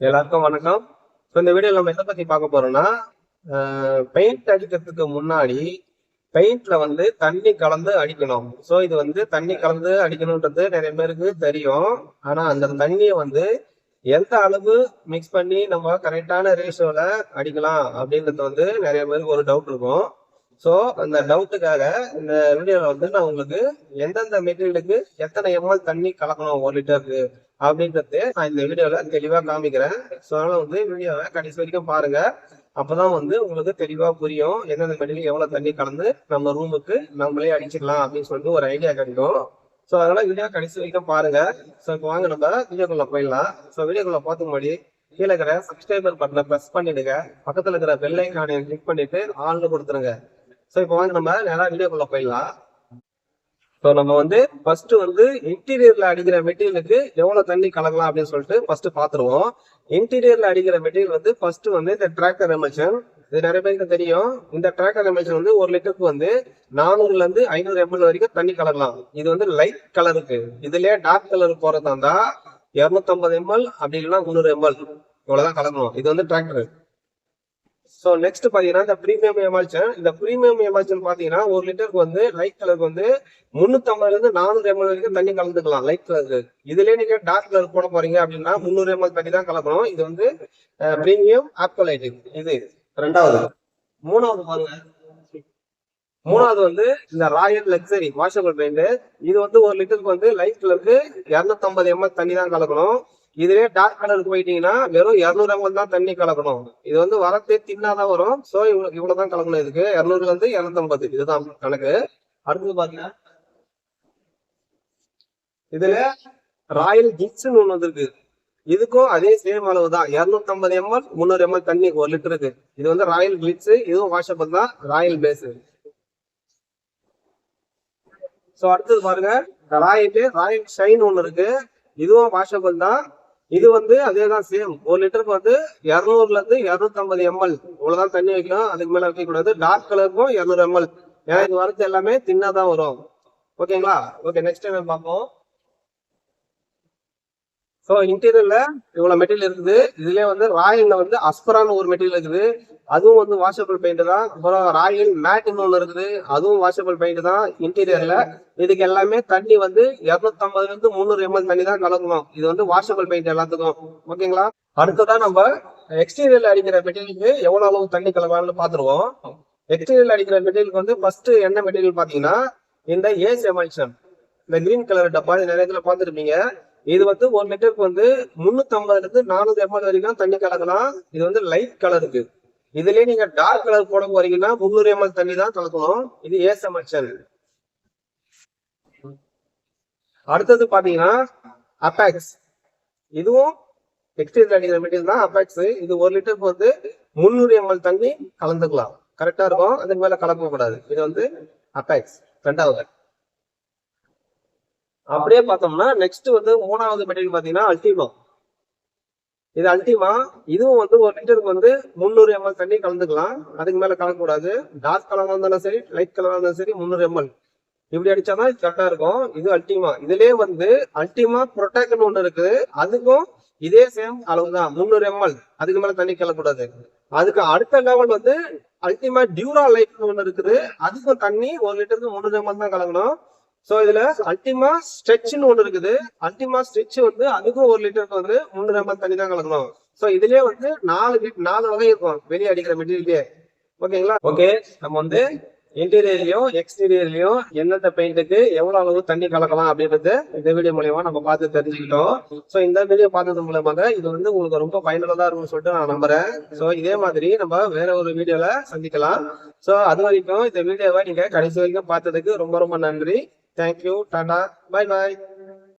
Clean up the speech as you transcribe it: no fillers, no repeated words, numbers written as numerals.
எல்லாருக்கும் வணக்கம். இந்த வீடியோல நம்ம எதை பத்தி பார்க்க போறோம்னா, பெயிண்ட் அடிக்கிறதுக்கு முன்னாடி பெயிண்ட்ல தண்ணி கலந்து அடிக்கணும். இது தண்ணி கலந்து அடிக்கணும்ன்றது நிறைய பேருக்கு தெரியும். ஆனா அந்த தண்ணியை எந்த அளவு மிக்ஸ் பண்ணி நம்ம கரெக்டான ரேஷியோல அடிக்கலாம் அப்படின்றது நிறைய பேருக்கு ஒரு டவுட் இருக்கும். அந்த டவுட்டுக்காக இந்த வீடியோல நான் உங்களுக்கு எந்தெந்த மெட்டீரியலுக்கு எத்தனை எம்எல் தண்ணி கலக்கணும் 1 லிட்டருக்கு அப்படின்றது நான் இந்த வீடியோல தெளிவா காமிக்கிறேன். அதனால வீடியோவை கடைசி வரைக்கும் பாருங்க. அப்பதான் உங்களுக்கு தெளிவா புரியும் எந்தெந்த மெட்டீரியல் எவ்வளவு தண்ணி கலந்து நம்ம ரூமுக்கு நம்மளே அடிச்சுக்கலாம் அப்படின்னு சொல்லிட்டு ஒரு ஐடியா கிடைக்கும். அதனால வீடியோ கடைசி வரைக்கும் பாருங்க. இப்போ வாங்க நம்ம வீடியோக்குள்ள போயிடலாம். வீடியோக்குள்ள பார்த்து முன்னாடி கீழே இருக்கிற சப்ஸ்கிரைபர் பட்டனை பிரஸ் பண்ணிடுங்க. பக்கத்துல இருக்கிற பெல் ஐகானை கிளிக் பண்ணிட்டு ஆன்ல கொடுத்துருங்க. இப்போ வாங்க நம்ம நேரா வீடியோக்குள்ள போயிடலாம். நம்ம ஃபர்ஸ்ட் இன்டீரியர்ல அடிக்கிற மெட்டீரியலுக்கு எவ்வளவு தண்ணி கலக்கலாம் அப்படின்னு சொல்லிட்டு ஃபர்ஸ்ட் பாத்துருவோம். இன்டீரியர்ல அடிக்கிற மெட்டீரியல் ஃபர்ஸ்ட் இந்த டிராக்டர் எமல்ஷன். இது நிறைய பேருக்கு தெரியும். இந்த டிராக்டர் எமல்ஷன் 1 லிட்டருக்கு 400ல இருந்து 500 ml வரைக்கும் தண்ணி கலக்கலாம். இது லைட் கலருக்கு. இதுலயே டார்க் கலர் போறதா இருந்தா 250 ml அப்படி இல்லைன்னா 300 ml இவ்வளவுதான் கலக்கணும். இது டிராக்டர். நெக்ஸ்ட் பாத்தீங்கன்னா இந்த பிரீமியம் எமால்சன். இந்த பிரீமியம் எமால்சன் பாத்தீங்கன்னா 1 லிட்டருக்கு லைட் கலருக்கு 350ல இருந்து 400 ml வரைக்கும் தண்ணி கலந்துக்கலாம் லைட் கலருக்கு. இதுலயே நீங்க டார்க் கலர் போட போறீங்க அப்படின்னா 300 ml தண்ணி தான் கலக்கணும். இது பிரீமியம் ஆப்கோலைட். இது ரெண்டாவது. மூணாவது பாருங்க. மூணாவது இந்த ராயல் லக்ஸரி வாஷபிள் பெயிண்ட். இது 1 லிட்டருக்கு லைட் கலருக்கு 250 ml தண்ணி தான் கலக்கணும். இதுவே டார்க் கலருக்கு போயிட்டீங்கன்னா வெறும் 200 ml தான் தண்ணி கலக்கணும். இது வரத்தே தின்னாதான் வரும். இவ்வளவுதான் கலக்கணும். இதுக்கு 200ல இருந்து 250 இதுதான் கணக்கு. அடுத்தது பாருங்க. இதுல ராயல் கிட்ஸ்ன்னு ஒண்ணு இருக்கு. இதுக்கும் அதே சேம் அளவு தான் 250 ml 300 ml தண்ணி 1 லிட்டருக்கு. இது ராயல் கிளிட்ஸ். இதுவும் வாஷபிள் தான். Royale Base. அடுத்தது பாருங்க. ராயல் ஷைன் ஒண்ணு இருக்கு. இதுவும் வாஷபிள் தான். இது அதேதான் சேம். 1 லிட்டருக்கு 200ல இருந்து 250 ml இவ்வளவுதான் தண்ணி வைக்கணும். அதுக்கு மேல வைக்க கூடாது. டார்க் கலருக்கும் 200 ml. ஏன்னா இது வரது எல்லாமே தின்னாதான் வரும். ஓகேங்களா? ஓகே, நெக்ஸ்ட் டைம் பார்ப்போம். இன்டீரியர்ல இவ்வளவு மெட்டீரியல் இருக்குது. இதுலயே ராயல்ல அஸ்பரான்னு ஒரு மெட்டீரியல் இருக்குது. அதுவும் வாஷபிள் பெயிண்ட் தான். அப்புறம் ராயல் மேட்னு ஒண்ணு இருக்குது. அதுவும் வாஷபிள் பெயிண்ட் தான் இன்டீரியர்ல. இதுக்கு எல்லாமே தண்ணி 250ல இருந்து 300 ml தண்ணி தான் கலக்கணும். இது வாஷபிள் பெயிண்ட் எல்லாத்துக்கும். ஓகேங்களா? அடுத்ததான் நம்ம எக்ஸ்டீரியர்ல அடிக்கிற மெட்டீரியலுக்கு எவ்வளவு அளவு தண்ணி கலக்கலாம்னு பாத்துருவோம். எக்ஸ்டீரியர்ல அடிக்கிற மெட்டீரியலுக்கு ஃபர்ஸ்ட் என்ன மெட்டீரியல் பாத்தீங்கன்னா இந்த ஏஸ் எமல்ஷன். இந்த கிரீன் கலர் டப்பா நிறைய இதுல பாத்துருப்பீங்க. இது 1 லிட்டருக்கு 350ல இருந்து 400 ml வரைக்கும் தண்ணி கலக்கலாம். இது லைட் கலருக்கு. இதுலயே நீங்க டார்க் கலர் போட போறீங்கன்னா 300 ml தண்ணி தான் கலக்கணும். இது ஏஸ் எமல்ஷன். அடுத்தது பாத்தீங்கன்னா அபாக்ஸ். இதுவும் எக்ஸ்டீரியர் அடிக்கிற மெட்டீரியல் தான் அபாக்ஸ். இது 1 லிட்டருக்கு 300 ml தண்ணி கலந்துக்கலாம். கரெக்டா இருக்கும். அதுக்கு மேல கலக்க கூடாது. இது அபாக்ஸ் ரெண்டாவது. அப்படியே பார்த்தோம்னா நெக்ஸ்ட் மூணாவது மெட்டீரியல் பாத்தீங்கன்னா அல்டிமா. இது அல்டிமா. இதுவும் 1 லிட்டருக்கு 300 ml தண்ணி கலந்துக்கலாம். அதுக்கு மேல கலக்கக்கூடாது. டார்க் கலரா இருந்தாலும் சரி, லைட் கலரா இருந்தாலும் சரி 300 ml இப்படி அடிச்சாதான் கரெக்டா இருக்கும். இது அல்டிமா. இதுலயே அல்டிமா ப்ரொடெக்ட்னு ஒண்ணு இருக்கு. அதுக்கும் இதே சேம் அளவுதான் 300 ml. அதுக்கு மேல தண்ணி கலக்கூடாது. அதுக்கு அடுத்த லெவல் அல்டிமா டியூரா லைஃப்னு ஒண்ணு இருக்குது. அதுக்கும் தண்ணி 1 லிட்டருக்கு 300 ml தான் கலக்கணும். இதுல அல்டிமா ஸ்ட்ரெச்னு ஒண்ணு இருக்குது. அல்டிமா ஸ்ட்ரெச் அதுக்கும் 1 லிட்டருக்கு 300 ml தண்ணி தான் கலக்கணும். இதுலயே 4 வகை இருக்கும் வெளியே அடிக்கிற மெட்டீரியலே. ஓகேங்களா? ஓகே, நம்ம இன்டீரியர்லயும் எக்ஸ்டீரியர்லயும் எந்தெந்த பெயிண்ட்டுக்கு எவ்வளவு அளவு தண்ணி கலக்கலாம் அப்படின்றது இந்த வீடியோ மூலியமா நம்ம பார்த்து தெரிஞ்சுக்கிட்டோம். இந்த வீடியோ பார்த்தது மூலமாக இது உங்களுக்கு ரொம்ப பயனுள்ளதா இருக்கும்னு சொல்லிட்டு நான் நம்புறேன். இதே மாதிரி நம்ம வேற ஒரு வீடியோல சந்திக்கலாம். அது வரைக்கும் இந்த வீடியோவை நீங்க கடைசி வரைக்கும் பார்த்ததுக்கு ரொம்ப ரொம்ப நன்றி. தேங்க்யூ. டாடா. பை பாய்.